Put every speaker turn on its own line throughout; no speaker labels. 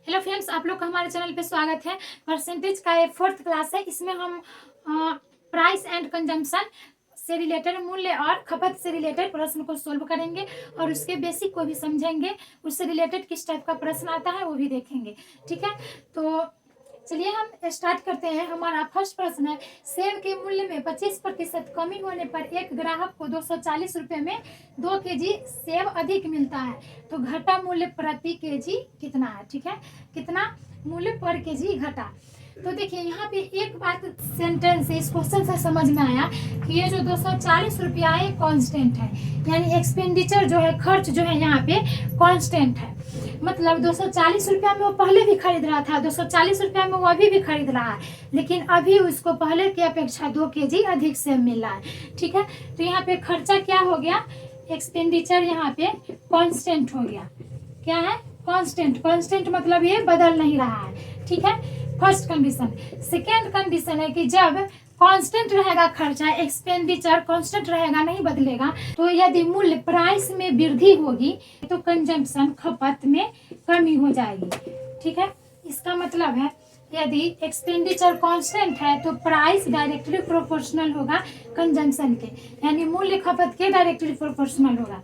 Hello friends, आप लोग का हमारे चैनल पे स्वागत है। परसेंटेज का ये 4th क्लास है। इसमें हम प्राइस एंड कंजम्पशन से रिलेटेड, मूल्य और खपत से रिलेटेड प्रश्न को सोल्व करेंगे और उसके बेसिक को भी समझेंगे। उससे रिलेटेड किस टाइप का प्रश्न आता है वो भी देखेंगे। ठीक है, तो चलिए हम स्टार्ट करते हैं। हमारा फर्स्ट प्रश्न है, सेब के मूल्य में 25% कमी होने पर एक ग्राहक को 240 रुपये में 2 केजी सेब अधिक मिलता है, तो घटा मूल्य प्रति केजी कितना है। ठीक है, कितना मूल्य पर केजी घटा। तो देखिए यहाँ पे एक बात सेंटेंस है, इस क्वेश्चन से समझ में आया कि ये जो 240 रुपया है कांस्टेंट है, यानी एक्सपेंडिचर जो है, खर्च जो है यहाँ पे कांस्टेंट है। मतलब 240 रुपया में वो पहले भी खरीद रहा था, 240 रुपया में वो अभी भी खरीद रहा है, लेकिन अभी उसको पहले की अपेक्षा 2 केजी अधिक सेब मिल रहा है। ठीक है, तो यहाँ पे खर्चा क्या हो गया, एक्सपेंडिचर यहाँ पे कांस्टेंट हो गया। क्या है, कांस्टेंट। कांस्टेंट मतलब ये बदल नहीं रहा है। ठीक है, फर्स्ट कंडीशन। सेकेंड कंडीशन है कि जब कांस्टेंट रहेगा खर्चा, एक्सपेंडिचर कांस्टेंट रहेगा, नहीं बदलेगा, तो यदि मूल्य प्राइस में वृद्धि होगी तो कंजम्पशन खपत में कमी हो जाएगी। ठीक है, इसका मतलब है यदि एक्सपेंडिचर कांस्टेंट है तो प्राइस डायरेक्टली प्रोपोर्शनल होगा कंजम्पशन के, यानी मूल्य खपत के डायरेक्टली प्रोपोर्शनल होगा।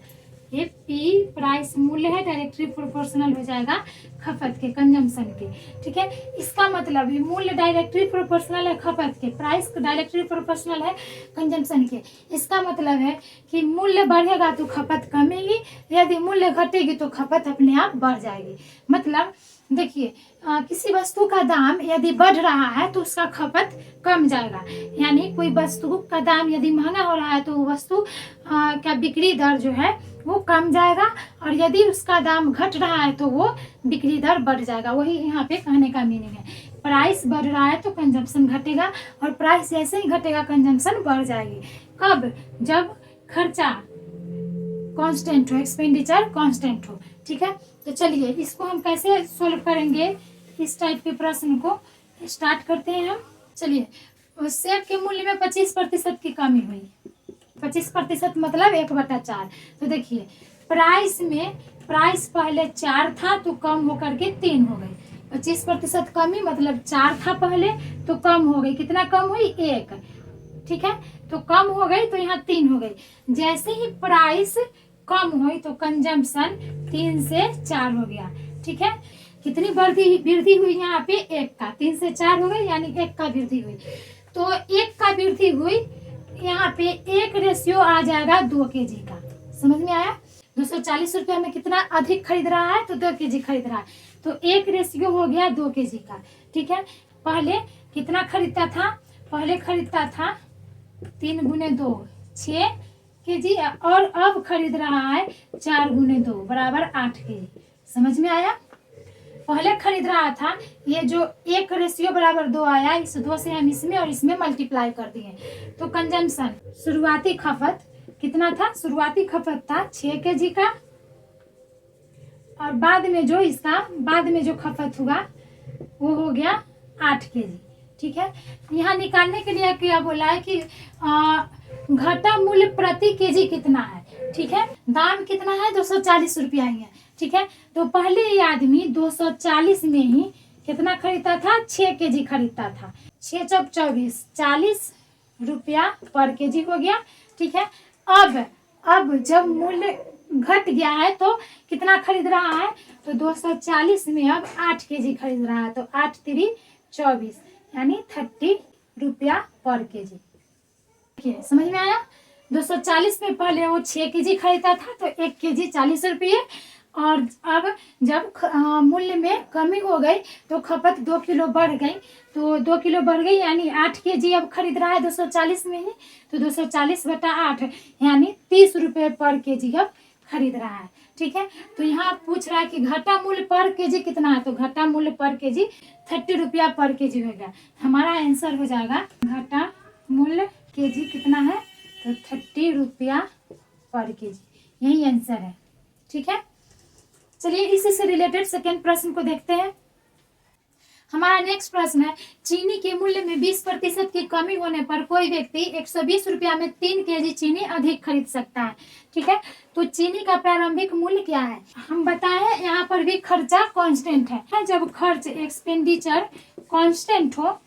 ये पी प्राइस मूल्य है, डायरेक्टली प्रोपोर्शनल हो जाएगा खपत के, कंजम्पशन के। ठीक है, इसका मतलब ये मूल्य डायरेक्टली प्रोपोर्शनल है खपत के, प्राइस डायरेक्टली प्रोपोर्शनल है कंजम्पशन के। इसका मतलब है कि मूल्य बढ़ेगा तो खपत कमेगी, यदि मूल्य घटेगी तो खपत अपने आप बढ़ जाएगी। मतलब देखिए, किसी वस्तु का दाम यदि बढ़ रहा है तो उसका खपत कम जाएगा, यानी कोई वस्तु का दाम यदि महंगा हो रहा है तो वस्तु का बिक्री दर जो है वो कम जाएगा, और यदि उसका दाम घट रहा है तो वो बिक्री दर बढ़ जाएगा। वही यहाँ पे कहने का मीनिंग है। प्राइस बढ़ रहा है तो कंजम्पशन घटेगा, और प्राइस जैसे ही घटेगा कंजम्पशन बढ़ जाएगी। कब, जब खर्चा कांस्टेंट हो, एक्सपेंडिचर कांस्टेंट हो। ठीक है, तो चलिए इसको हम कैसे सोल्व करेंगे, इस टाइप के प्रश्न को स्टार्ट करते हैं हम। चलिए, सेब के मूल्य में 25% की कमी हुई। 25% मतलब 1/4। तो देखिए प्राइस में, प्राइस पहले 4 था तो कम होकर के 3 हो गई। 25% कमी मतलब 4 था पहले तो कम हो गई, कितना कम हुई, 1। ठीक है, तो कम हो गई तो यहाँ 3 हो गई। जैसे ही प्राइस कम हुई तो कंजम्पशन 3 से 4 हो गया। ठीक है, कितनी वृद्धि हुई यहाँ पे, 1 का, 3 से 4 हो गई, यानी 1 का वृद्धि हुई। तो 1 का वृद्धि हुई, यहाँ पे 1 रेशियो आ जाएगा 2 केजी का। समझ में आया, 240 रुपया में कितना अधिक खरीद रहा है तो 2 केजी खरीद रहा है, तो 1 रेशियो हो गया 2 केजी का। ठीक है, पहले कितना खरीदता था, पहले खरीदता था 3 गुने 2 6 केजी, और अब खरीद रहा है 4 गुने 2 बराबर 8 केजी। समझ में आया, पहले खरीद रहा था, ये जो 1 रेशियो बराबर 2 आया, इस 2 से हम इसमें और इसमें मल्टीप्लाई कर दिए, तो कंजम्पशन शुरुआती खपत कितना था, शुरुआती खपत था 6 केजी का, और बाद में जो इसका बाद में जो खपत हुआ वो हो गया 8 केजी। ठीक है, यहाँ निकालने के लिए क्या बोला है कि घटा मूल्य प्रति केजी कितना है। ठीक है, दाम कितना है, 240 रुपया ही है। ठीक है, तो पहले ये आदमी 240 में ही कितना खरीदता था, 6 केजी खरीदता था। 6 चौक 24, 40 रुपया पर केजी हो गया। ठीक है, अब जब मूल्य घट गया है तो कितना खरीद रहा है, तो 240 में अब 8 केजी खरीद रहा है, तो 8 3 24, यानी 30 रुपया पर केजी। देखिए समझ में आया, 240 में पहले वो 6 केजी खरीदता था तो 1 केजी 40 रुपये, और अब जब मूल्य में कमी हो गई तो खपत 2 किलो बढ़ गई, तो 2 किलो बढ़ गई, यानी 8 केजी अब खरीद रहा है 240 में ही, तो 240/8 यानी 30 रुपये पर केजी अब खरीद रहा है। ठीक है, तो यहाँ पूछ रहा है कि घटा मूल्य पर केजी कितना है, तो घटा मूल्य पर केजी 30 रुपया पर केजी होगा। हमारा आंसर हो जाएगा घटा मूल्य केजी कितना है, तो 30 रुपया पर केजी, यही आंसर है। ठीक है, चलिए इसी से रिलेटेड सेकेंड प्रश्न को देखते हैं। हमारा नेक्स्ट प्रश्न है, चीनी के मूल्य में 20% की कमी होने पर कोई व्यक्ति 120 रुपया में 3 केजी चीनी अधिक खरीद सकता है। ठीक है, तो चीनी का प्रारंभिक मूल्य क्या है? हम बताएं यहाँ पर भी खर्चा कांस्टेंट है। जब खर्च एक्सपेंडिचर कांस्टेंट हो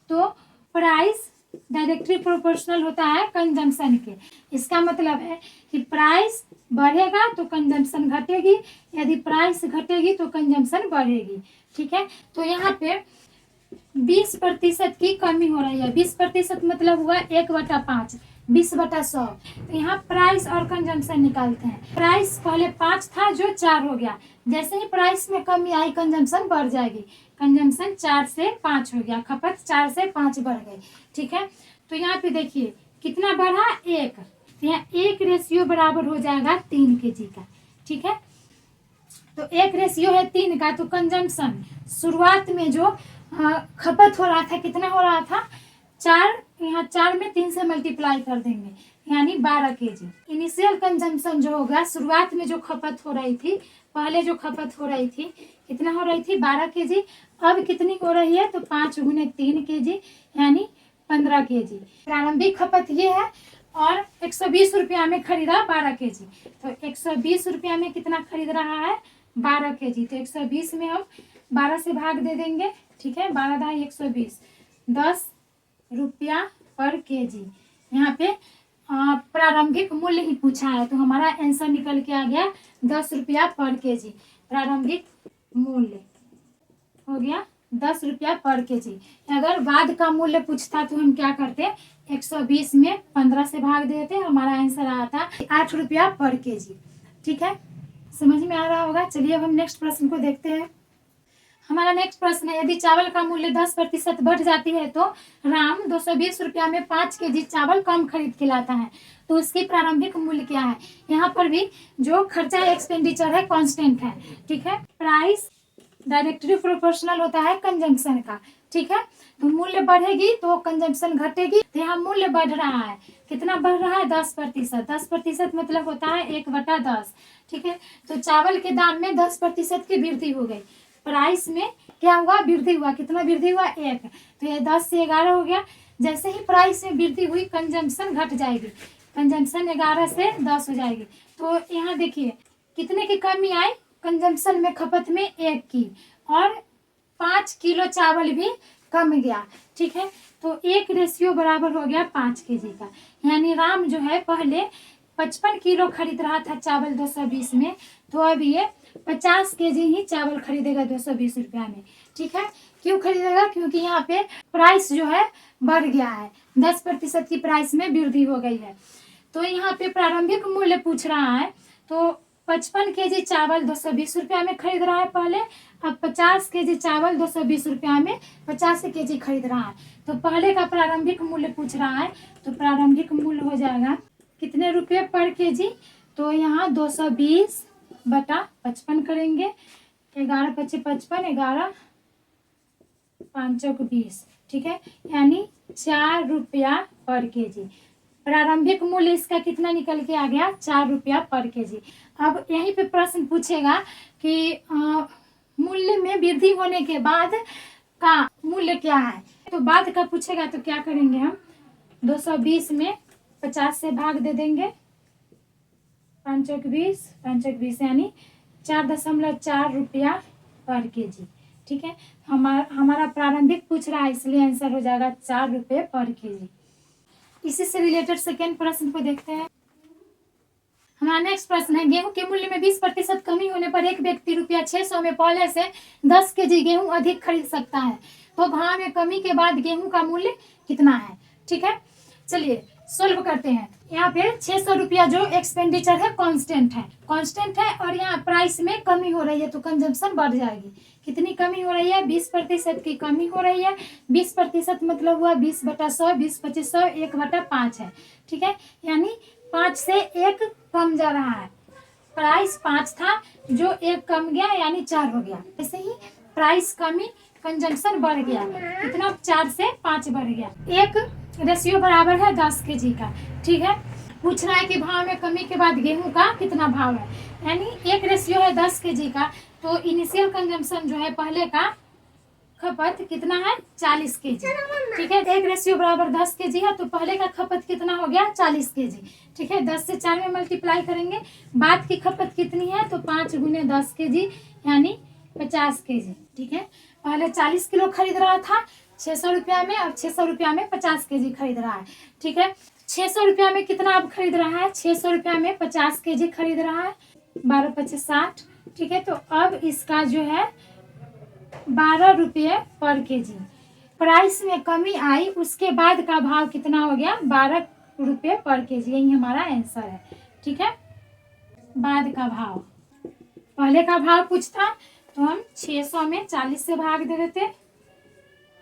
तो प्राइस डायरेक्टली प्रोपोर्शनल होता है कंजम्पशन के। इसका मतलब है कि प्राइस बढ़ेगा तो कंजम्पशन घटेगी, यदि प्राइस घटेगी तो कंजम्पशन बढ़ेगी। ठीक है, तो यहाँ पे 20% की कमी हो रही है। 20% मतलब हुआ 1/5, 20/100। तो यहाँ प्राइस और कंजम्पशन निकालते हैं। प्राइस पहले 5 था जो 4 हो गया। जैसे ही प्राइस में कमी आई कंजम्पशन बढ़ जाएगी। कंजम्पशन 4 से 5 हो गया, खपत 4 से 5 बढ़ गई। ठीक है, तो यहाँ पे देखिए कितना बढ़ा, 1। तो यहाँ 1 रेशियो बराबर हो जाएगा 3 केजी का। ठीक है, तो 1 रेशियो है 3 का, तो कंजम्पशन शुरुआत में जो खपत हो रहा था कितना हो रहा था, 4। यहाँ 4 में 3 से मल्टीप्लाई कर देंगे यानी 12 केजी। इनिशियल कंजम्पशन जो होगा, शुरुआत में जो खपत हो रही थी, पहले जो खपत हो रही थी कितना हो रही थी, 12 केजी। अब कितनी हो रही है, तो 5 गुने 3 केजी यानी 15 केजी। प्रारंभिक खपत ये है और 120 रुपया में खरीदा 12 केजी। तो 120 रुपया में कितना खरीद रहा है, 12 केजी। तो 120 में हम 12 से भाग दे देंगे। ठीक है, 12 दाई 120, 10 रुपया पर केजी। यहाँ पे प्रारंभिक मूल्य ही पूछा है, तो हमारा आंसर निकल के आ गया 10 रुपया पर केजी। प्रारंभिक मूल्य हो गया 10 रुपया पर केजी। अगर बाद का मूल्य पूछता तो हम क्या करते, 120 में 15 से भाग देते, हमारा आंसर आता 8 रुपया पर केजी। ठीक है, समझ में आ रहा होगा। चलिए अब हम नेक्स्ट प्रश्न को देखते हैं। हमारा नेक्स्ट प्रश्न है, यदि चावल का मूल्य 10% बढ़ जाती है तो राम 220 रुपया में 5 केजी चावल कम खरीद के लाता है, तो उसकी प्रारंभिक मूल्य क्या है? यहाँ पर भी जो खर्चा एक्सपेंडिचर है कांस्टेंट है। ठीक है, प्राइस डायरेक्टली प्रोपोर्शनल होता है कंजम्पशन का। ठीक है, तो मूल्य बढ़ेगी तो कंजम्पशन घटेगी। तो यहाँ मूल्य बढ़ रहा है, कितना बढ़ रहा है, 10%। 10% मतलब होता है 1/10। ठीक है, तो चावल के दाम में 10% की वृद्धि हो गई। प्राइस में क्या हुआ, वृद्धि हुआ। कितना वृद्धि हुआ, 1। तो ये 10 से 11 हो गया। जैसे ही प्राइस में वृद्धि हुई कंजम्पशन घट जाएगी, कंजम्पशन 11 से 10 हो जाएगी। तो यहाँ देखिए कितने की कमी आई, कंजम्पशन में खपत में 1 की, और 5 किलो चावल भी कम गया। ठीक है, तो 1 रेशियो बराबर हो गया 5 केजी का। यानी राम जो है पहले 55 किलो खरीद रहा था चावल 220 में, तो अब ये 50 केजी ही चावल खरीदेगा 220 रुपया में। ठीक है, क्यों खरीदेगा, क्योंकि यहाँ पे प्राइस जो है बढ़ गया है, 10% की प्राइस में वृद्धि हो गई है। तो यहाँ पे प्रारंभिक मूल्य पूछ रहा है, तो 55 केजी चावल 220 रुपया में खरीद रहा है पहले, अब 50 केजी चावल 220 रुपया में 50 केजी खरीद रहा है। तो पहले का प्रारंभिक मूल्य पूछ रहा है, तो प्रारंभिक मूल्य हो जाएगा कितने रुपये पर केजी, तो यहाँ 220/55 करेंगे। 11 × 5 = 55, 11 × 5 = 20। ठीक है, यानी 4 रुपया पर केजी। प्रारंभिक मूल्य इसका कितना निकल के आ गया, 4 रुपया पर केजी। अब यहीं पे प्रश्न पूछेगा कि मूल्य में वृद्धि होने के बाद का मूल्य क्या है, तो बाद का पूछेगा तो क्या करेंगे हम, 220 में 50 से भाग दे देंगे, 5 × 20, 5 × 20 यानी 4.4 रुपया पर केजी। ठीक है, हमारा प्रारंभिक पूछ रहा है इसलिए आंसर हो जाएगा 4 रुपये पर केजी। इसी से रिलेटेड सेकेंड प्रश्न को देखते हैं। हमारा नेक्स्ट प्रश्न है, गेहूं के मूल्य में 20% कमी होने पर एक व्यक्ति रुपया 600 में पहले से 10 केजी गेहूं अधिक खरीद सकता है, तो भाव में कमी के बाद गेहूं का मूल्य कितना है? ठीक है, चलिए सोल्व करते हैं। यहाँ पे 600 रुपया जो एक्सपेंडिचर है कांस्टेंट है और यहाँ प्राइस में कमी हो रही है तो कंजम्पशन बढ़ जाएगी। कितनी कमी हो रही है, 20% की कमी हो रही है। 20% मतलब हुआ 20/100, 20/2500, 1/5 है। ठीक है, यानी 5 से 1 कम जा रहा है। प्राइस 5 था जो 1 कम गया यानी 4 हो गया। ऐसे ही प्राइस कमी कंजम्पशन बढ़ गया, कितना 4 से 5 बढ़ गया। 1 रेशियो बराबर है 10 केजी का। ठीक है, पूछ रहा है कि भाव में कमी के बाद गेहूं का कितना भाव है, यानी 1 रेशियो है 10 केजी का, तो इनिशियल कंजम्पशन जो है पहले का खपत कितना है 40 kg। ठीक है, 1 रेशियो बराबर 10 kg है, तो पहले का खपत कितना हो गया 40 kg। ठीक है, 10 से 4 में मल्टीप्लाई करेंगे। बाद की खपत कितनी है, तो 5 × 10 kg यानी 50 kg। ठीक है, पहले 40 किलो खरीद रहा था 600 रुपया में, अब 600 रुपया में 50 kg खरीद रहा है। ठीक है, 600 रुपया में कितना अब खरीद रहा है, 600 रुपया में 50 kg खरीद रहा है, 12 × 25 = 60। ठीक है, तो अब इसका जो है 12 रुपये पर kg। प्राइस में कमी आई, उसके बाद का भाव कितना हो गया 12 रुपये पर kg। यही हमारा आंसर है। ठीक है, बाद का भाव, पहले का भाव पूछता तो हम 600 में 40 से भाग दे देते,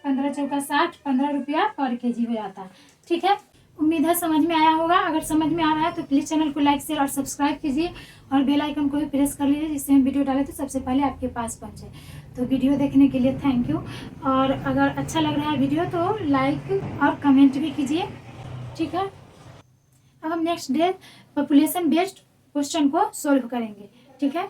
15 × 4 = 60, 15 रुपया पर kg हो जाता। ठीक है, उम्मीद है समझ में आया होगा। अगर समझ में आ रहा है तो प्लीज़ चैनल को लाइक, शेयर और सब्सक्राइब कीजिए और बेल आइकन को भी प्रेस कर लीजिए, जिससे हम वीडियो डालें तो सबसे पहले आपके पास पहुंचे। तो वीडियो देखने के लिए थैंक यू, और अगर अच्छा लग रहा है वीडियो तो लाइक और कमेंट भी कीजिए। ठीक है, अब हम next day population based question को सोल्व करेंगे। ठीक है।